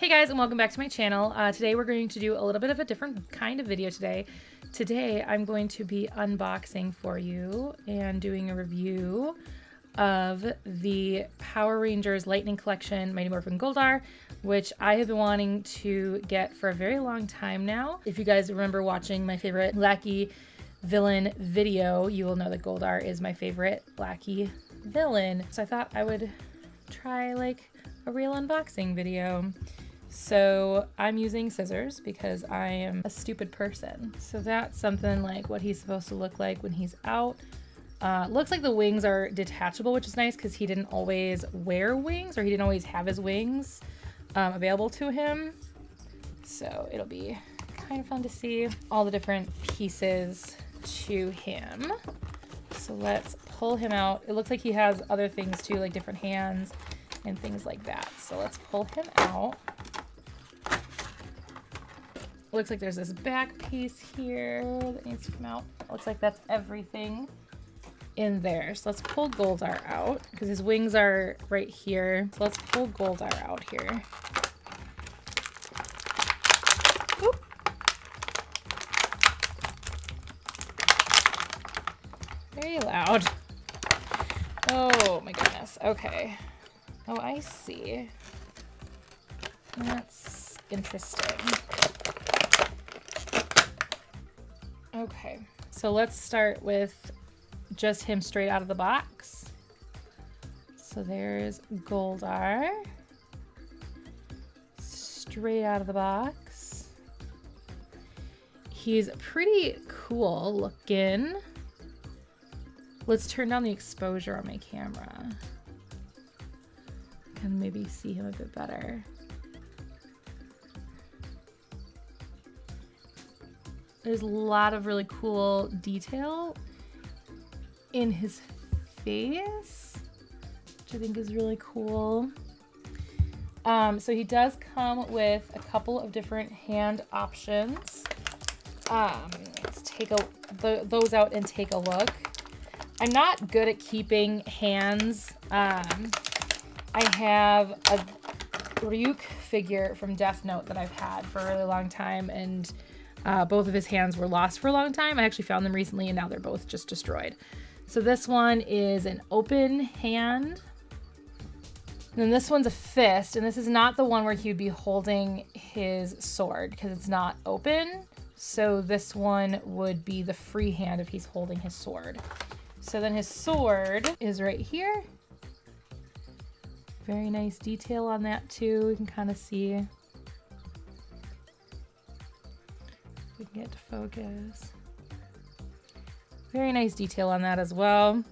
Hey guys, and welcome back to my channel. Today we're going to do a little bit of a different kind of video today. Today I'm going to be unboxing for you and doing a review of the Power Rangers Lightning Collection Mighty Morphin Goldar, which I have been wanting to get for a very long time now. If you guys remember watching my favorite Lackey villain video, you will know that Goldar is my favorite Lackey villain. So I thought I would try like a real unboxing video. So I'm using scissors because I am a stupid person. So that's something like what he's supposed to look like when he's out. Looks like the wings are detachable, which is nice because he didn't always wear wings, or he didn't always have his wings available to him. So it'll be kind of fun to see all the different pieces to him. So let's pull him out. It looks like he has other things too, like different hands and things like that. So let's pull him out. Looks like there's this back piece here that needs to come out. Looks like that's everything in there. So let's pull Goldar out because his wings are right here. So let's pull Goldar out here. Oop. Very loud. Oh my goodness. Okay. Oh, I see. That's interesting. Okay, so let's start with just him straight out of the box. So there's Goldar. Straight out of the box. He's pretty cool looking. Let's turn down the exposure on my camera. Can maybe see him a bit better. There's a lot of really cool detail in his face, which I think is really cool. So he does come with a couple of different hand options. Let's take those out and take a look. I'm not good at keeping hands. I have a Ryuk figure from Death Note that I've had for a really long time, and both of his hands were lost for a long time. I actually found them recently and now they're both just destroyed. So this one is an open hand. And then this one's a fist, and this is not the one where he would be holding his sword because it's not open. So this one would be the free hand if he's holding his sword. So then his sword is right here. Very nice detail on that too. You can kind of see. We can get to focus. Very nice detail on that as well.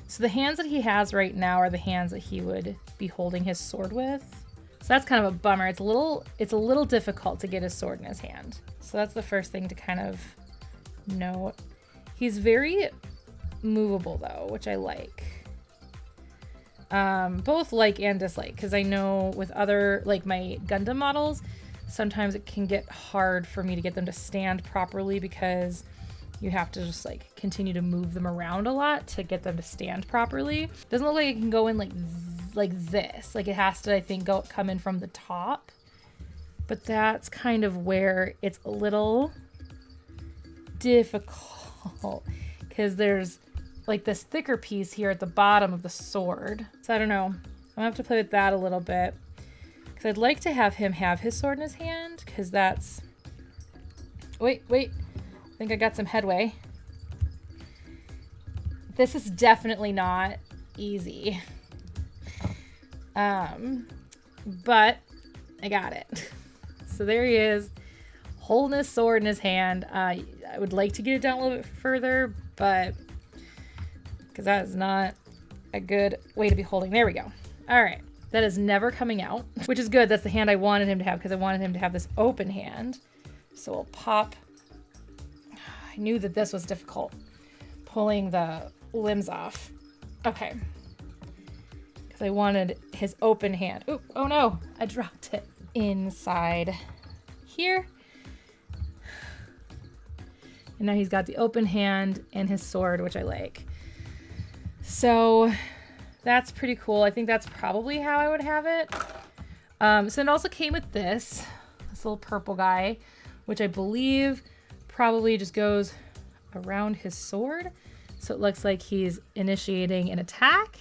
So the hands that he has right now are the hands that he would be holding his sword with. So that's kind of a bummer. It's a little difficult to get his sword in his hand. So that's the first thing to kind of note. He's very movable though, which I like. Both like and dislike, because I know with other, like my Gundam models, sometimes it can get hard for me to get them to stand properly because you have to just like continue to move them around a lot to get them to stand properly. Doesn't look like it can go in like this. Like it has to, I think, come in from the top. But that's kind of where it's a little difficult because there's like this thicker piece here at the bottom of the sword. So I don't know. I'm gonna have to play with that a little bit. Because I'd like to have him have his sword in his hand, because that's... Wait. I think I got some headway. This is definitely not easy. But I got it. So there he is, holding his sword in his hand. I would like to get it down a little bit further, but... because that is not a good way to be holding. There we go. All right. That is never coming out, which is good. That's the hand I wanted him to have because I wanted him to have this open hand. So we'll pop. I knew that this was difficult, pulling the limbs off. Okay. Because I wanted his open hand. Oop, oh no, I dropped it inside here. And now he's got the open hand and his sword, which I like. So that's pretty cool. I think that's probably how I would have it. So it also came with this little purple guy, which I believe probably just goes around his sword. So it looks like he's initiating an attack.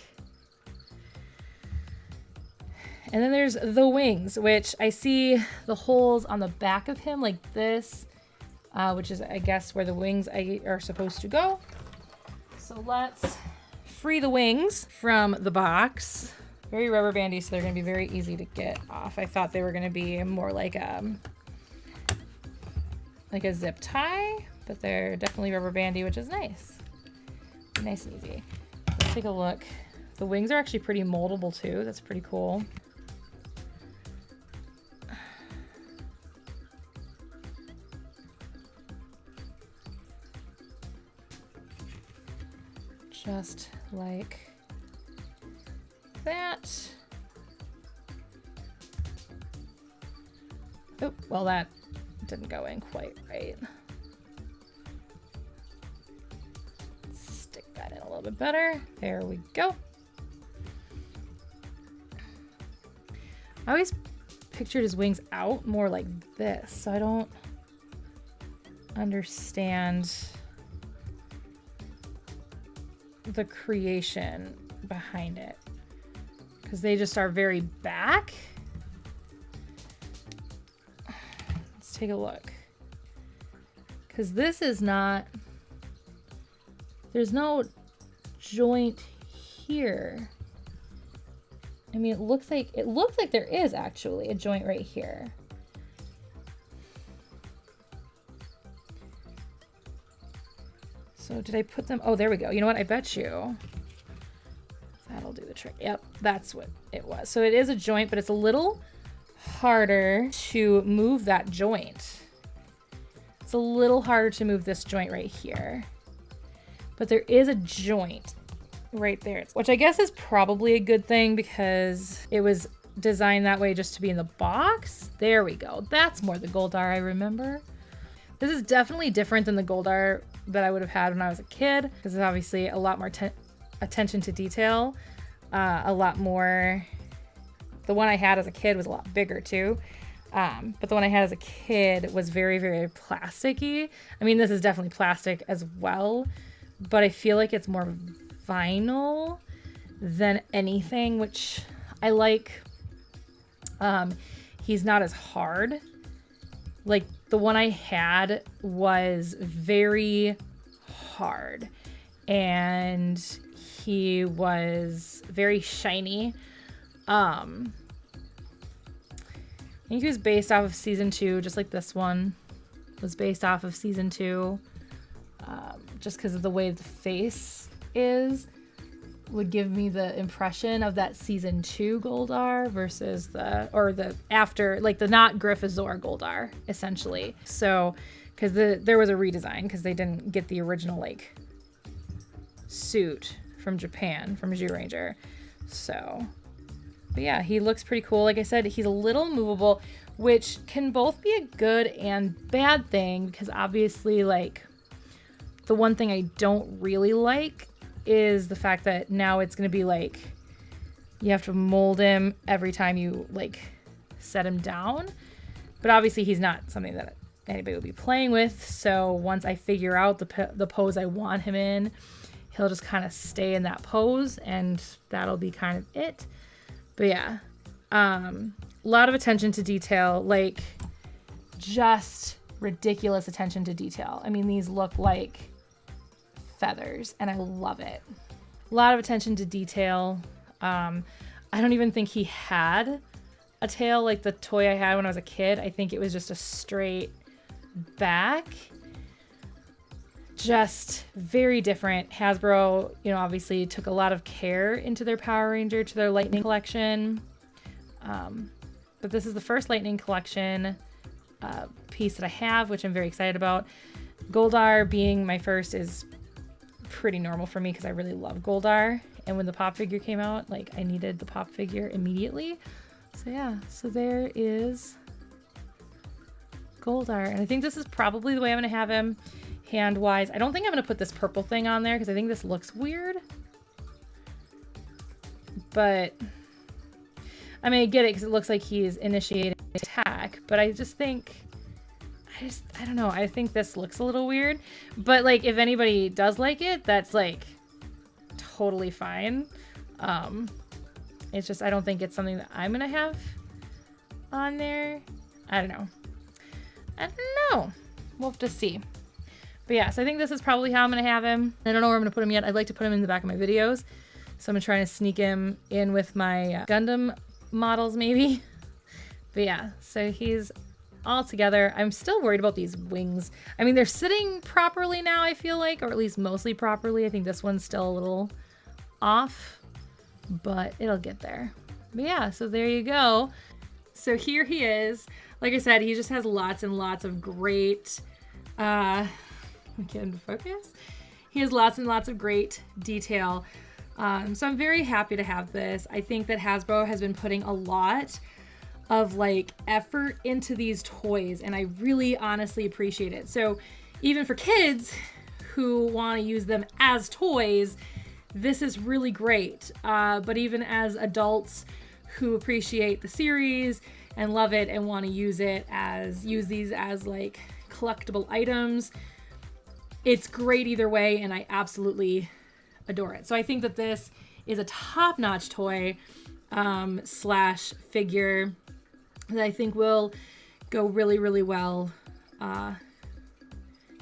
And then there's the wings, which I see the holes on the back of him like this, which is, I guess, where the wings are supposed to go. So let's free the wings from the box. Very rubber bandy, so they're going to be very easy to get off. I thought they were going to be more like a zip tie, but they're definitely rubber bandy, which is nice. Nice and easy. Let's take a look. The wings are actually pretty moldable too. That's pretty cool. Just like that. Oh, well, that didn't go in quite right. Stick that in a little bit better. There we go. I always pictured his wings out more like this, so I don't understand the creation behind it, because they just are very back. Let's take a look, because this is not, there's no joint here. I mean, it looks like there is actually a joint right here. So did I put them? Oh, there we go. You know what? I bet you that'll do the trick. Yep, that's what it was. So it is a joint, but it's a little harder to move that joint. It's a little harder to move this joint right here. But there is a joint right there, which I guess is probably a good thing because it was designed that way just to be in the box. There we go. That's more the Goldar I remember. This is definitely different than the Goldar that I would have had when I was a kid, because it's obviously a lot more attention to detail, a lot more. The one I had as a kid was a lot bigger too, but the one I had as a kid was very, very plasticky. I mean, this is definitely plastic as well, but I feel like it's more vinyl than anything, which I like. He's not as hard. Like the one I had was very hard and he was very shiny. I think he was based off of season 2, just like this one was based off of season 2. Just because of the way the face is, would give me the impression of that season 2 Goldar versus the after, like the not Griffazor Goldar, essentially. So, because there was a redesign because they didn't get the original like suit from Japan, from Zyuranger. So, but yeah, he looks pretty cool. Like I said, he's a little movable, which can both be a good and bad thing, because obviously, like, the one thing I don't really like is the fact that now it's going to be like you have to mold him every time you like set him down. But obviously he's not something that anybody will be playing with. So once I figure out the pose I want him in, he'll just kind of stay in that pose and that'll be kind of it. But yeah, a lot of attention to detail, like just ridiculous attention to detail. I mean, these look like feathers and I love it. A lot of attention to detail. I don't even think he had a tail like the toy I had when I was a kid. I think it was just a straight back. Just very different. Hasbro, you know, obviously took a lot of care into their Power Ranger, to their Lightning collection. But this is the first Lightning collection piece that I have, which I'm very excited about. Goldar being my first is pretty normal for me because I really love Goldar, and when the pop figure came out, like, I needed the pop figure immediately. So yeah, so there is Goldar, and I think this is probably the way I'm gonna have him hand wise. I don't think I'm gonna put this purple thing on there because I think this looks weird, but I mean, I get it because it looks like he's initiating attack, but I just think, I don't know. I think this looks a little weird, but like if anybody does like it, that's like totally fine. It's just, I don't think it's something that I'm going to have on there. I don't know. We'll have to see. But yeah, so I think this is probably how I'm going to have him. I don't know where I'm going to put him yet. I'd like to put him in the back of my videos. So I'm going to try to sneak him in with my Gundam models maybe. But yeah, so he's all together. I'm still worried about these wings. I mean, they're sitting properly now, I feel like, or at least mostly properly. I think this one's still a little off, but it'll get there. But yeah, so there you go. So here he is. Like I said, he just has lots and lots of great, get him to focus. He has lots and lots of great detail. So I'm very happy to have this. I think that Hasbro has been putting a lot of like effort into these toys, and I really honestly appreciate it. So even for kids who want to use them as toys, this is really great. But even as adults who appreciate the series and love it and want to use these as like collectible items, it's great either way, and I absolutely adore it. So I think that this is a top-notch toy slash figure that I think will go really, really well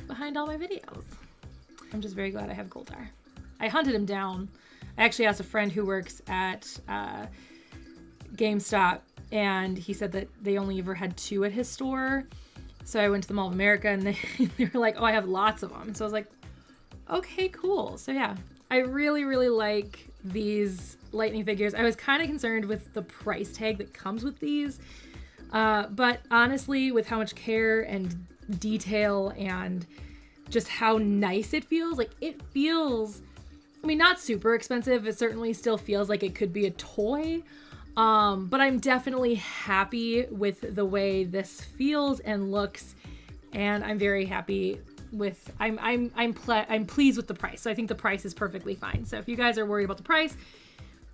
behind all my videos. I'm just very glad I have Goldar. I hunted him down. I actually asked a friend who works at GameStop, and he said that they only ever had 2 at his store. So I went to the Mall of America, and they were like, oh, I have lots of them. So I was like, okay, cool. So yeah, I really, really like these Lightning figures. I was kind of concerned with the price tag that comes with these. But honestly, with how much care and detail and just how nice it feels, like it feels, I mean, not super expensive. It certainly still feels like it could be a toy. But I'm definitely happy with the way this feels and looks, and I'm very happy with, I'm pleased with the price. So I think the price is perfectly fine. So if you guys are worried about the price,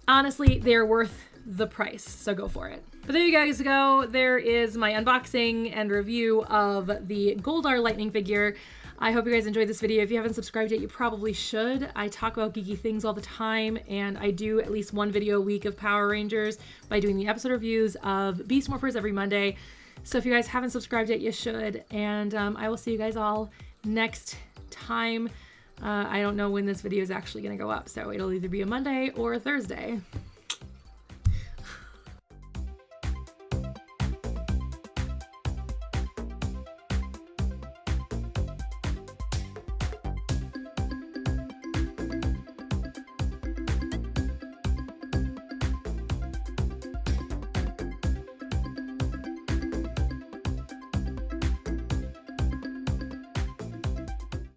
honestly, they're worth the price. So go for it. But there you guys go. There is my unboxing and review of the Goldar Lightning figure. I hope you guys enjoyed this video. If you haven't subscribed yet, you probably should. I talk about geeky things all the time, and I do at least one video a week of Power Rangers by doing the episode reviews of Beast Morphers every Monday. So if you guys haven't subscribed yet, you should. And I will see you guys all next time. I don't know when this video is actually going to go up, so it'll either be a Monday or a Thursday.